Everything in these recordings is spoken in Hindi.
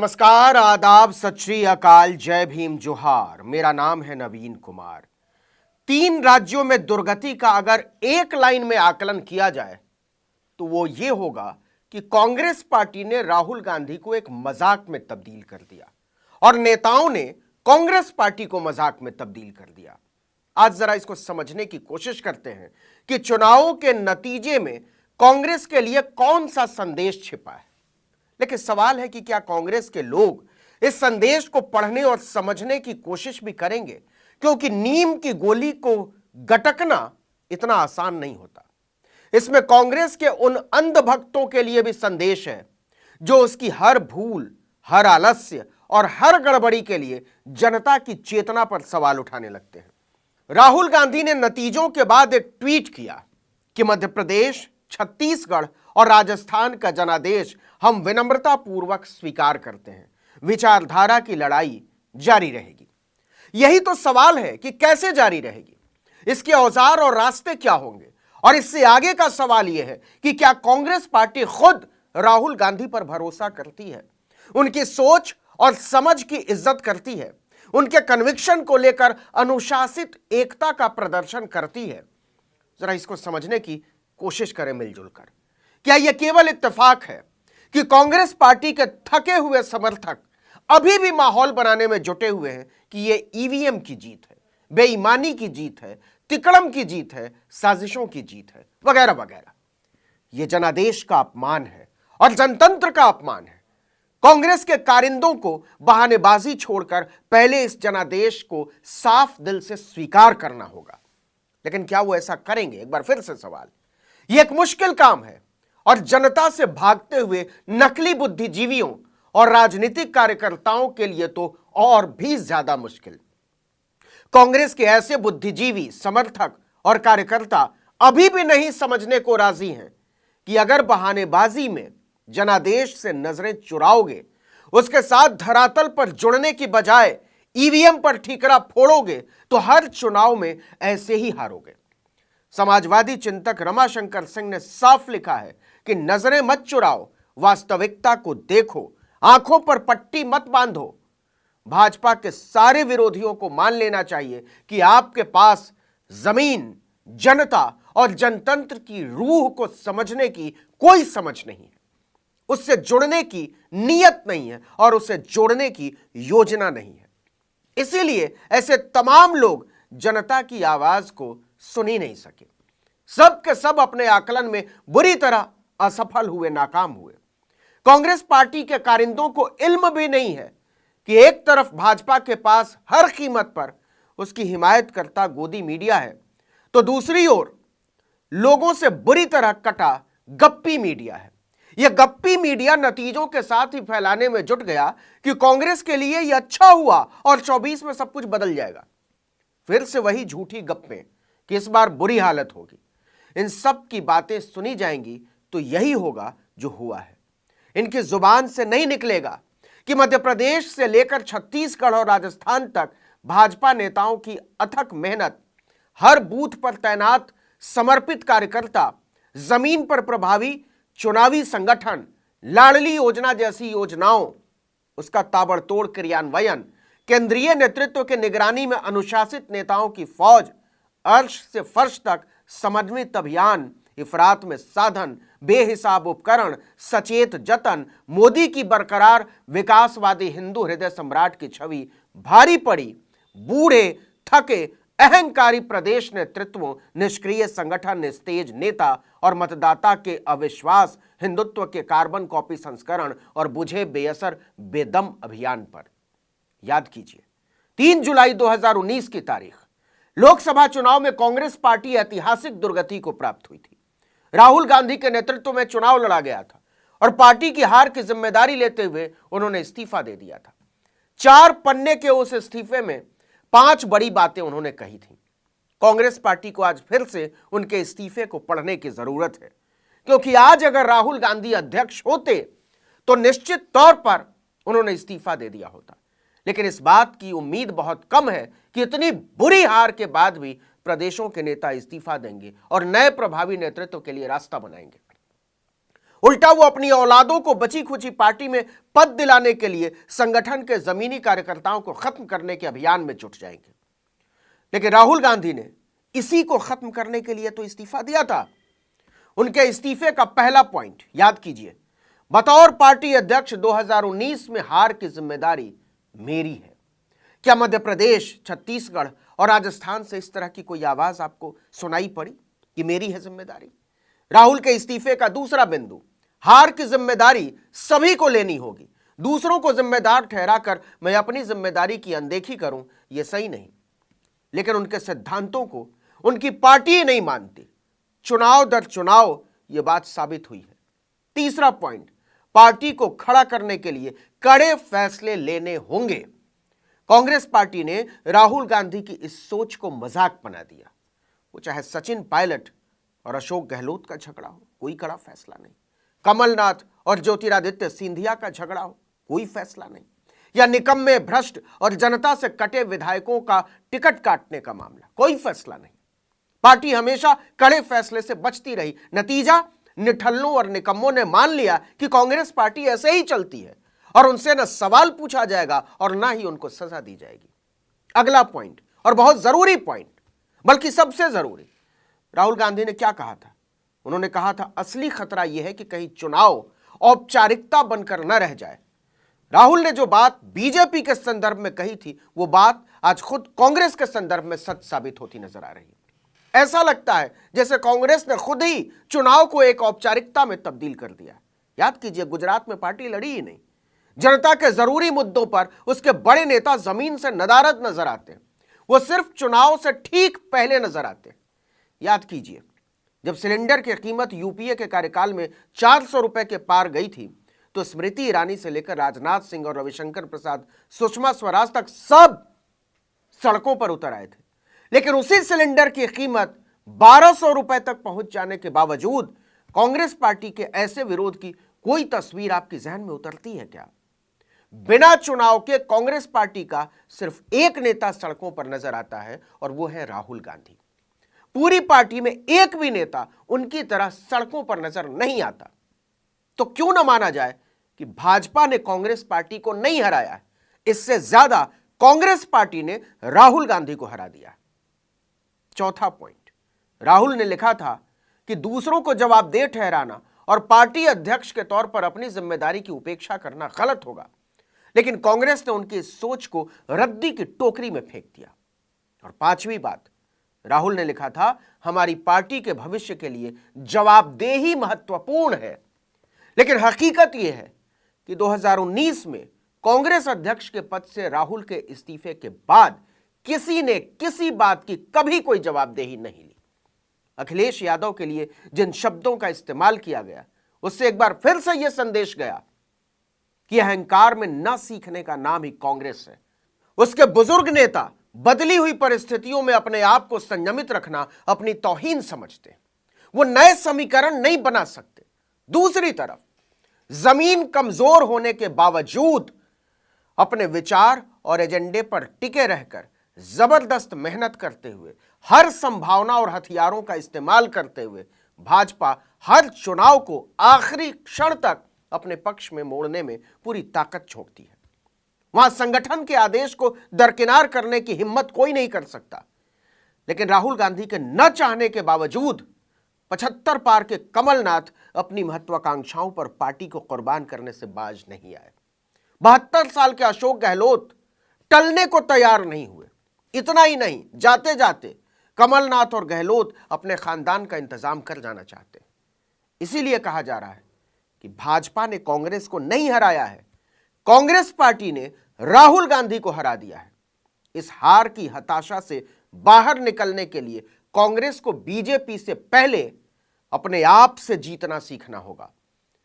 नमस्कार, आदाब, सत श्री अकाल, जय भीम, जोहार। मेरा नाम है नवीन कुमार। 3 राज्यों में दुर्गति का अगर एक लाइन में आकलन किया जाए तो वो ये होगा कि कांग्रेस पार्टी ने राहुल गांधी को एक मजाक में तब्दील कर दिया और नेताओं ने कांग्रेस पार्टी को मजाक में तब्दील कर दिया। आज जरा इसको समझने की कोशिश करते हैं कि चुनावों के नतीजे में कांग्रेस के लिए कौन सा संदेश छिपा है। लेकिन सवाल है कि क्या कांग्रेस के लोग इस संदेश को पढ़ने और समझने की कोशिश भी करेंगे, क्योंकि नीम की गोली को गटकना इतना आसान नहीं होता। इसमें कांग्रेस के उन अंधभक्तों के लिए भी संदेश है जो उसकी हर भूल, हर आलस्य और हर गड़बड़ी के लिए जनता की चेतना पर सवाल उठाने लगते हैं। राहुल गांधी ने नतीजों के बाद एक ट्वीट किया कि मध्य प्रदेश, छत्तीसगढ़ और राजस्थान का जनादेश हम विनम्रता पूर्वक स्वीकार करते हैं। विचारधारा की लड़ाई जारी रहेगी। यही तो सवाल है कि कैसे जारी रहेगी, इसके औजार और रास्ते क्या होंगे। और इससे आगे का सवाल यह है कि क्या कांग्रेस पार्टी खुद राहुल गांधी पर भरोसा करती है, उनकी सोच और समझ की इज्जत करती है, उनके कन्विक्शन को लेकर अनुशासित एकता का प्रदर्शन करती है। जरा इसको समझने की कोशिश करें मिलजुल कर। क्या यह केवल इत्तेफाक है कि कांग्रेस पार्टी के थके हुए समर्थक अभी भी माहौल बनाने में जुटे हुए हैं कि यह ईवीएम की जीत है, बेईमानी की जीत है, तिकड़म की जीत है, साजिशों की जीत है, वगैरह वगैरह। यह जनादेश का अपमान है और जनतंत्र का अपमान है। कांग्रेस के कारिंदों को बहानेबाजी छोड़कर पहले इस जनादेश को साफ दिल से स्वीकार करना होगा। लेकिन क्या वो ऐसा करेंगे? एक बार फिर से सवाल। यह एक मुश्किल काम है और जनता से भागते हुए नकली बुद्धिजीवियों और राजनीतिक कार्यकर्ताओं के लिए तो और भी ज्यादा मुश्किल। कांग्रेस के ऐसे बुद्धिजीवी, समर्थक और कार्यकर्ता अभी भी नहीं समझने को राजी हैं कि अगर बहानेबाजी में जनादेश से नजरें चुराओगे, उसके साथ धरातल पर जुड़ने की बजाय ईवीएम पर ठीकरा फोड़ोगे तो हर चुनाव में ऐसे ही हारोगे। समाजवादी चिंतक रमाशंकर सिंह ने साफ लिखा है कि नजरें मत चुराओ, वास्तविकता को देखो, आंखों पर पट्टी मत बांधो। भाजपा के सारे विरोधियों को मान लेना चाहिए कि आपके पास जमीन, जनता और जनतंत्र की रूह को समझने की कोई समझ नहीं है, उससे जुड़ने की नीयत नहीं है और उससे जोड़ने की योजना नहीं है। इसीलिए ऐसे तमाम लोग जनता की आवाज को सुन ही नहीं सके। सब के सब अपने आकलन में बुरी तरह असफल हुए, नाकाम हुए। कांग्रेस पार्टी के कारिंदों को इल्म भी नहीं है कि एक तरफ भाजपा के पास हर कीमत पर उसकी हिमायत करता गोदी मीडिया है, तो दूसरी ओर लोगों से बुरी तरह कटा गप्पी मीडिया है। यह गप्पी मीडिया नतीजों के साथ ही फैलाने में जुट गया कि कांग्रेस के लिए यह अच्छा हुआ और 24 में सब कुछ बदल जाएगा। फिर से वही झूठी गप्पें कि इस बार बुरी हालत होगी। इन सब की बातें सुनी जाएंगी तो यही होगा जो हुआ है। इनकी जुबान से नहीं निकलेगा कि मध्य प्रदेश से लेकर छत्तीसगढ़ और राजस्थान तक भाजपा नेताओं की अथक मेहनत, हर बूथ पर तैनात समर्पित कार्यकर्ता, जमीन पर प्रभावी चुनावी संगठन, लाडली योजना जैसी योजनाओं, उसका ताबड़तोड़ क्रियान्वयन, केंद्रीय नेतृत्व के निगरानी में अनुशासित नेताओं की फौज, अर्श से फर्श तक समन्वित अभियान, इफरात में साधन, बेहिसाब उपकरण, सचेत जतन, मोदी की बरकरार विकासवादी हिंदू हृदय सम्राट की छवि भारी पड़ी। बूढ़े, थके, अहंकारी प्रदेश नेतृत्वों, निष्क्रिय संगठन, निस्तेज नेता और मतदाता के अविश्वास, हिंदुत्व के कार्बन कॉपी संस्करण और बुझे बेअसर बेदम अभियान पर। याद कीजिए, 3 जुलाई 2019 की तारीख, लोकसभा चुनाव में कांग्रेस पार्टी ऐतिहासिक दुर्गति को प्राप्त हुई थी। राहुल गांधी के नेतृत्व में चुनाव लड़ा गया था और पार्टी की हार की जिम्मेदारी लेते हुए उन्होंने इस्तीफा दे दिया था। 4 पन्ने के उस इस्तीफे में 5 बड़ी बातें उन्होंने कही थी। कांग्रेस पार्टी को आज फिर से उनके इस्तीफे को पढ़ने की जरूरत है, क्योंकि आज अगर राहुल गांधी अध्यक्ष होते तो निश्चित तौर पर उन्होंने इस्तीफा दे दिया होता। लेकिन इस बात की उम्मीद बहुत कम है कि इतनी बुरी हार के बाद भी प्रदेशों के नेता इस्तीफा देंगे और नए प्रभावी नेतृत्व के लिए रास्ता बनाएंगे। उल्टा वो अपनी औलादों को बची खुची पार्टी में पद दिलाने के लिए संगठन के जमीनी कार्यकर्ताओं को खत्म करने के अभियान में जुट जाएंगे। लेकिन राहुल गांधी ने इसी को खत्म करने के लिए तो इस्तीफा दिया था। उनके इस्तीफे का पहला पॉइंट याद कीजिए, बतौर पार्टी अध्यक्ष 2019 में हार की जिम्मेदारी मेरी है। क्या मध्य प्रदेश, छत्तीसगढ़ और राजस्थान से इस तरह की कोई आवाज आपको सुनाई पड़ी कि मेरी है जिम्मेदारी? राहुल के इस्तीफे का दूसरा बिंदु, हार की जिम्मेदारी सभी को लेनी होगी। दूसरों को जिम्मेदार ठहराकर मैं अपनी जिम्मेदारी की अनदेखी करूं, यह सही नहीं। लेकिन उनके सिद्धांतों को उनकी पार्टी ही नहीं मानती। चुनाव दर चुनाव यह बात साबित हुई है। तीसरा पॉइंट, पार्टी को खड़ा करने के लिए कड़े फैसले लेने होंगे। कांग्रेस पार्टी ने राहुल गांधी की इस सोच को मजाक बना दिया। वो चाहे सचिन पायलट और अशोक गहलोत का झगड़ा हो, कोई कड़ा फैसला नहीं। कमलनाथ और ज्योतिरादित्य सिंधिया का झगड़ा हो, कोई फैसला नहीं। या निकम्मे, भ्रष्ट और जनता से कटे विधायकों का टिकट काटने का मामला, कोई फैसला नहीं। पार्टी हमेशा कड़े फैसले से बचती रही। नतीजा, निठल्लों और निकम्मों ने मान लिया कि कांग्रेस पार्टी ऐसे ही चलती है और उनसे न सवाल पूछा जाएगा और ना ही उनको सजा दी जाएगी। अगला पॉइंट, और बहुत जरूरी पॉइंट, बल्कि सबसे जरूरी, राहुल गांधी ने क्या कहा था? उन्होंने कहा था असली खतरा यह है कि कहीं चुनाव औपचारिकता बनकर न रह जाए। राहुल ने जो बात बीजेपी के संदर्भ में कही थी, वो बात आज खुद कांग्रेस के संदर्भ में सच साबित होती नजर आ रही है। ऐसा लगता है जैसे कांग्रेस ने खुद ही चुनाव को एक औपचारिकता में तब्दील कर दिया। याद कीजिए, गुजरात में पार्टी लड़ी ही नहीं। जनता के जरूरी मुद्दों पर उसके बड़े नेता जमीन से नदारद नजर आते हैं। वो सिर्फ चुनाव से ठीक पहले नजर आते हैं। याद कीजिए, जब सिलेंडर की कीमत यूपीए के कार्यकाल में 400 रुपए के पार गई थी, तो स्मृति ईरानी से लेकर राजनाथ सिंह और रविशंकर प्रसाद, सुषमा स्वराज तक सब सड़कों पर उतर आए थे। लेकिन उसी सिलेंडर की कीमत 1200 रुपए तक पहुंच जाने के बावजूद कांग्रेस पार्टी के ऐसे विरोध की कोई तस्वीर आपके जहन में उतरती है क्या? बिना चुनाव के कांग्रेस पार्टी का सिर्फ एक नेता सड़कों पर नजर आता है और वो है राहुल गांधी। पूरी पार्टी में एक भी नेता उनकी तरह सड़कों पर नजर नहीं आता। तो क्यों ना माना जाए कि भाजपा ने कांग्रेस पार्टी को नहीं हराया है, इससे ज्यादा कांग्रेस पार्टी ने राहुल गांधी को हरा दिया। चौथा पॉइंट, राहुल ने लिखा था कि दूसरों को जवाबदेह ठहराना और पार्टी अध्यक्ष के तौर पर अपनी जिम्मेदारी की उपेक्षा करना गलत होगा। लेकिन कांग्रेस ने उनकी इस सोच को रद्दी की टोकरी में फेंक दिया। और पांचवी बात, राहुल ने लिखा था हमारी पार्टी के भविष्य के लिए जवाबदेही महत्वपूर्ण है। लेकिन हकीकत यह है कि 2019 में कांग्रेस अध्यक्ष के पद से राहुल के इस्तीफे के बाद किसी ने किसी बात की कभी कोई जवाबदेही नहीं ली। अखिलेश यादव के लिए जिन शब्दों का इस्तेमाल किया गया, उससे एक बार फिर से यह संदेश गया कि अहंकार में न सीखने का नाम ही कांग्रेस है। उसके बुजुर्ग नेता बदली हुई परिस्थितियों में अपने आप को संयमित रखना अपनी तौहीन समझते। वो नए समीकरण नहीं बना सकते। दूसरी तरफ जमीन कमजोर होने के बावजूद अपने विचार और एजेंडे पर टिके रहकर जबरदस्त मेहनत करते हुए, हर संभावना और हथियारों का इस्तेमाल करते हुए भाजपा हर चुनाव को आखिरी क्षण तक अपने पक्ष में मोड़ने में पूरी ताकत झोंकती है। वहां संगठन के आदेश को दरकिनार करने की हिम्मत कोई नहीं कर सकता। लेकिन राहुल गांधी के न चाहने के बावजूद 75 पार के कमलनाथ अपनी महत्वाकांक्षाओं पर पार्टी को कुर्बान करने से बाज नहीं आए। 72 साल के अशोक गहलोत टलने को तैयार नहीं हुए। इतना ही नहीं, जाते जाते कमलनाथ और गहलोत अपने खानदान का इंतजाम कर जाना चाहते। इसीलिए कहा जा रहा है कि भाजपा ने कांग्रेस को नहीं हराया है, कांग्रेस पार्टी ने राहुल गांधी को हरा दिया है। इस हार की हताशा से बाहर निकलने के लिए कांग्रेस को बीजेपी से पहले अपने आप से जीतना सीखना होगा।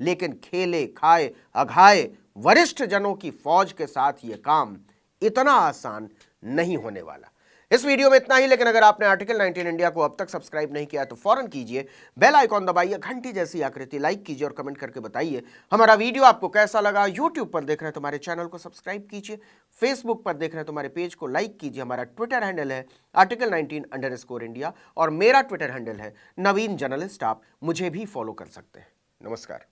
लेकिन खेले खाए अघाए वरिष्ठ जनों की फौज के साथ यह काम इतना आसान नहीं होने वाला। इस वीडियो में इतना ही, लेकिन अगर आपने आर्टिकल 19 इंडिया को अब तक सब्सक्राइब नहीं किया तो फौरन कीजिए, बेल आइकॉन दबाइए, घंटी जैसी आकृति लाइक कीजिए और कमेंट करके बताइए हमारा वीडियो आपको कैसा लगा। यूट्यूब पर देख रहे हैं तो हमारे चैनल को सब्सक्राइब कीजिए, फेसबुक पर देख रहे हैं तो हमारे पेज को लाइक कीजिए। हमारा ट्विटर हैंडल है आर्टिकल 19_इंडिया और मेरा ट्विटर हैंडल है नवीन जर्नलिस्ट। आप मुझे भी फॉलो कर सकते हैं। नमस्कार।